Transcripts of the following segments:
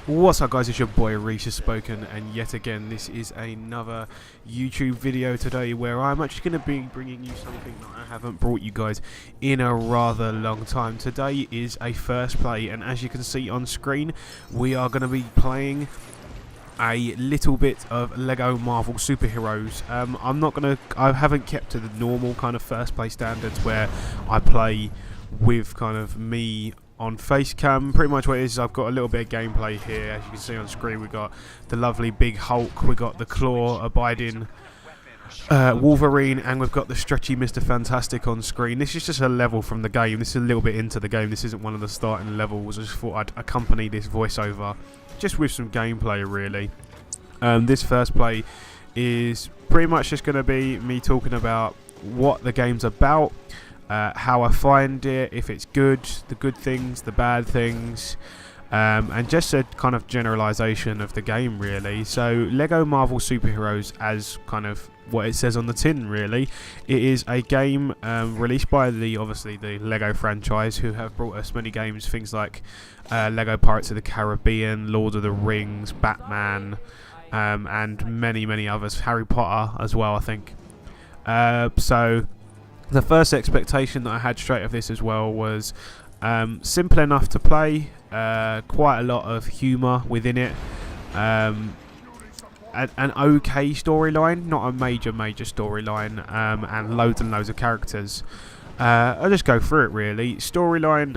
What's up guys, it's your boy Reese has spoken, and yet again this is another YouTube video today where I'm actually going to be bringing you something that I haven't brought you guys in a rather long time. Today is a first play, and as you can see on screen we are going to be playing a little bit of Lego Marvel Superheroes. I haven't kept to the normal kind of first play standards where I play with kind of me on face cam. Pretty much what it is I've got a little bit of gameplay here. As you can see on screen, we've got the lovely big Hulk, we've got the claw abiding Wolverine, and we've got the stretchy Mr. Fantastic on screen. This is just a level from the game. This is a little bit into the game. This isn't one of the starting levels. I just thought I'd accompany this voiceover just with some gameplay really. This first play is pretty much just going to be me talking about what the game's about, how I find it, if it's good, the good things, the bad things, and just a kind of generalisation of the game really. So Lego Marvel Superheroes, as kind of what it says on the tin really, it is a game released by obviously the Lego franchise, who have brought us many games, things like Lego Pirates of the Caribbean, Lord of the Rings, Batman, and many others, Harry Potter as well I think. So the first expectation that I had straight of this as well was simple enough to play, quite a lot of humour within it, an okay storyline, not a major storyline, and loads of characters. I'll just go through it really. Storyline,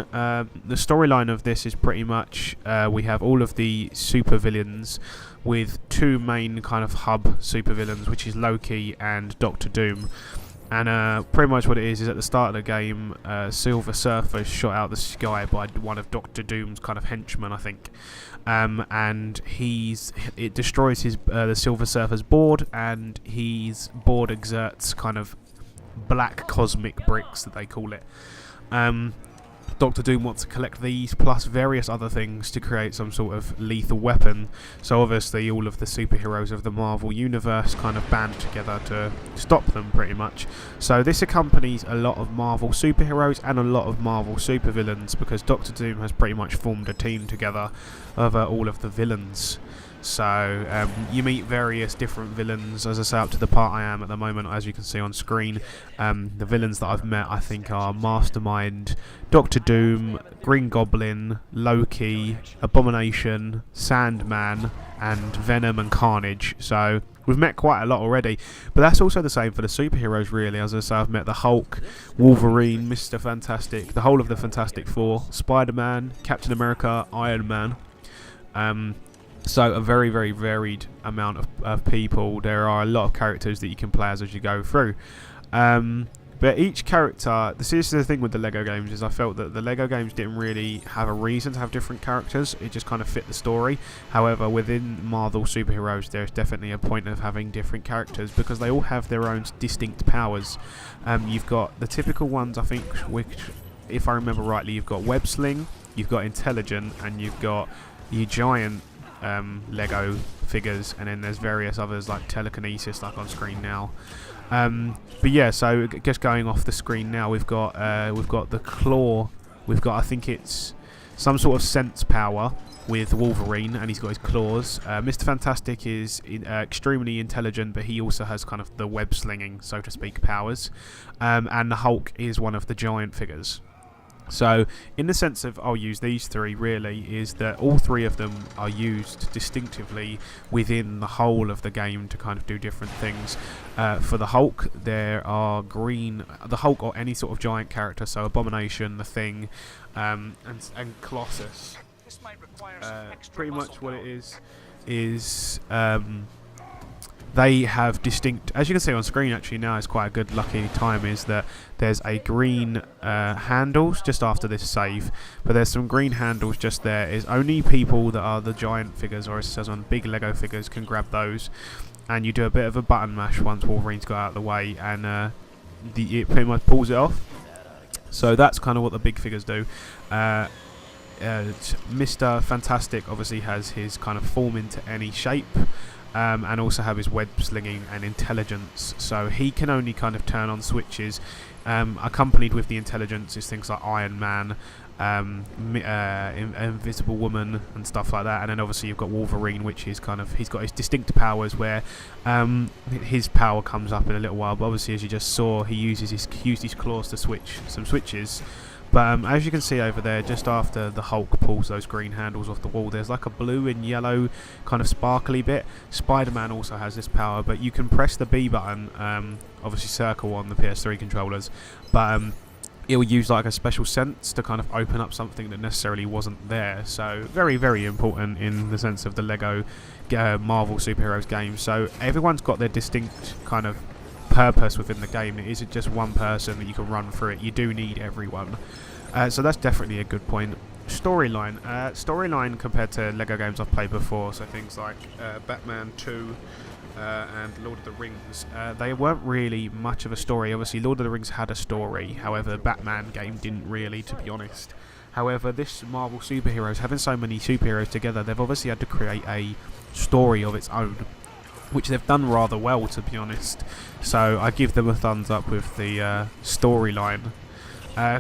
the storyline of this is pretty much we have all of the supervillains with two main kind of hub supervillains, which is Loki and Doctor Doom. And pretty much what it is at the start of the game, Silver Surfer is shot out of the sky by one of Doctor Doom's kind of henchmen, I think. And it destroys the Silver Surfer's board, and his board exerts kind of black cosmic bricks that they call it. Doctor Doom wants to collect these plus various other things to create some sort of lethal weapon. So obviously all of the superheroes of the Marvel universe kind of band together to stop them pretty much. So this accompanies a lot of Marvel superheroes and a lot of Marvel supervillains, because Doctor Doom has pretty much formed a team together of all of the villains. So you meet various different villains, as I say, up to the part I am at the moment, as you can see on screen. The villains that I've met I think are Mastermind, Doctor Doom, Green Goblin, Loki, Abomination, Sandman, and Venom and Carnage. So we've met quite a lot already, but that's also the same for the superheroes really. As I say, I've met the Hulk, Wolverine, Mr. Fantastic, the whole of the Fantastic Four, Spider-Man, Captain America, Iron Man. So a very varied amount of people. There are a lot of characters that you can play as you go through. But each character, this is the thing with the Lego games, is I felt that the Lego games didn't really have a reason to have different characters. It just kind of fit the story. However, within Marvel Superheroes, there's definitely a point of having different characters, because they all have their own distinct powers. You've got the typical ones, I think, which, if I remember rightly, you've got Web Sling, you've got Intelligent, and you've got your giant Lego figures, and then there's various others like Telekinesis, like on screen now. But yeah, so just going off the screen now, we've got the claw. We've got, I think it's some sort of sense power with Wolverine, and he's got his claws. Mr. Fantastic is extremely intelligent, but he also has kind of the web slinging, so to speak, powers. And the Hulk is one of the giant figures. So in the sense of, I'll use these three really, is that all three of them are used distinctively within the whole of the game to kind of do different things. For the Hulk, there are the Hulk or any sort of giant character, so Abomination, the Thing, and Colossus. Pretty much what it is they have distinct, as you can see on screen actually now, is quite a good lucky time, is that there's a green handles just after this save, but there's some green handles just there. Is only people that are the giant figures, or as it says on big Lego figures, can grab those, and you do a bit of a button mash once Wolverine's got out of the way, and it pretty much pulls it off. So that's kind of what the big figures do. Mr. Fantastic obviously has his kind of form into any shape, and also have his web slinging and intelligence, so he can only kind of turn on switches. Accompanied with the intelligence is things like Iron Man, Invisible Woman and stuff like that. And then obviously you've got Wolverine, which is kind of, he's got his distinct powers where his power comes up in a little while, but obviously as you just saw, he used his claws to switch some switches. But as you can see over there, just after the Hulk pulls those green handles off the wall, there's like a blue and yellow kind of sparkly bit. Spider-Man also has this power, but you can press the B button, obviously circle on the PS3 controllers, but it will use like a special sense to kind of open up something that necessarily wasn't there. So very, very important in the sense of the Lego Marvel superheroes game. So everyone's got their distinct kind of purpose within the game. It isn't just one person that you can run through it. You do need everyone. So that's definitely a good point. Storyline compared to Lego games I've played before, so things like Batman 2 and Lord of the Rings, they weren't really much of a story. Obviously Lord of the Rings had a story, however the Batman game didn't really, to be honest. However, this Marvel superheroes, having so many superheroes together, they've obviously had to create a story of its own, which they've done rather well, to be honest. So I give them a thumbs up with the storyline.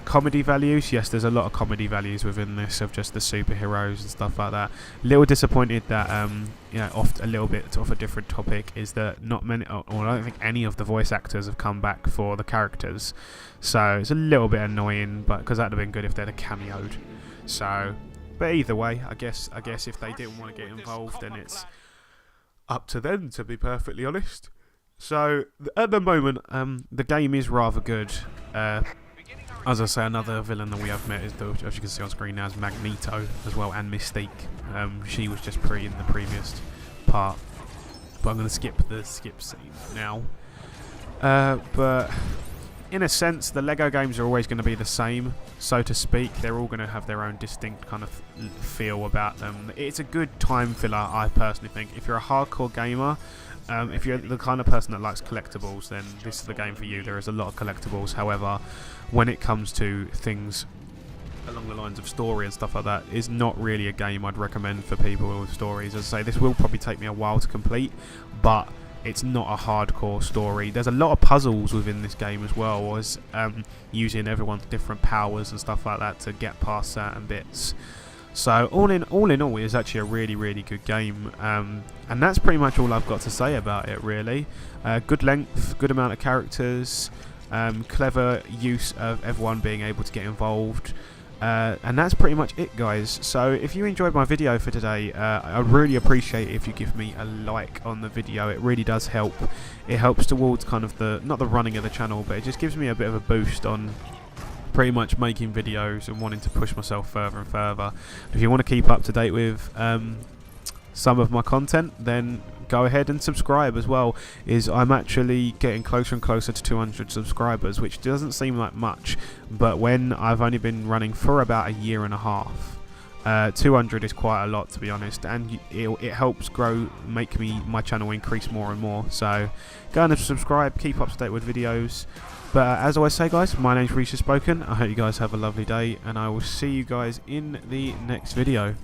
Comedy values, yes, there's a lot of comedy values within this of just the superheroes and stuff like that. Little disappointed that you know, off a little bit off a different topic, is that not many, or I don't think any of the voice actors have come back for the characters. So it's a little bit annoying, but because that'd have been good if they'd have cameoed. So, but either way, I guess if they didn't want to get involved, then it's up to them, to be perfectly honest. So at the moment, the game is rather good. As I say, another villain that we have met is, as you can see on screen now, is Magneto as well, and Mystique. She was just in the previous part, but I'm going to skip the skip scene now. But in a sense, the Lego games are always going to be the same, so to speak. They're all going to have their own distinct kind of feel about them. It's a good time filler, I personally think. If you're a hardcore gamer, if you're the kind of person that likes collectibles, then this is the game for you. There is a lot of collectibles. However, when it comes to things along the lines of story and stuff like that, is not really a game I'd recommend for people with stories. As I say, this will probably take me a while to complete, but it's not a hardcore story. There's a lot of puzzles within this game as well, as using everyone's different powers and stuff like that to get past certain bits. So all in all, it's actually a really, really good game, and that's pretty much all I've got to say about it, really. Good length, good amount of characters, clever use of everyone being able to get involved, and that's pretty much it, guys. So if you enjoyed my video for today, I'd really appreciate it if you give me a like on the video. It really does help. It helps towards kind of not the running of the channel, but it just gives me a bit of a boost on pretty much making videos and wanting to push myself further and further. If you want to keep up to date with some of my content, then go ahead and subscribe as well. I'm actually getting closer and closer to 200 subscribers, which doesn't seem like much, but when I've only been running for about a year and a half, 200 is quite a lot, to be honest, and it helps make my channel increase more and more. So go and subscribe, keep up to date with videos. But as I always say, guys, my name's Reese Spoken. I hope you guys have a lovely day, and I will see you guys in the next video.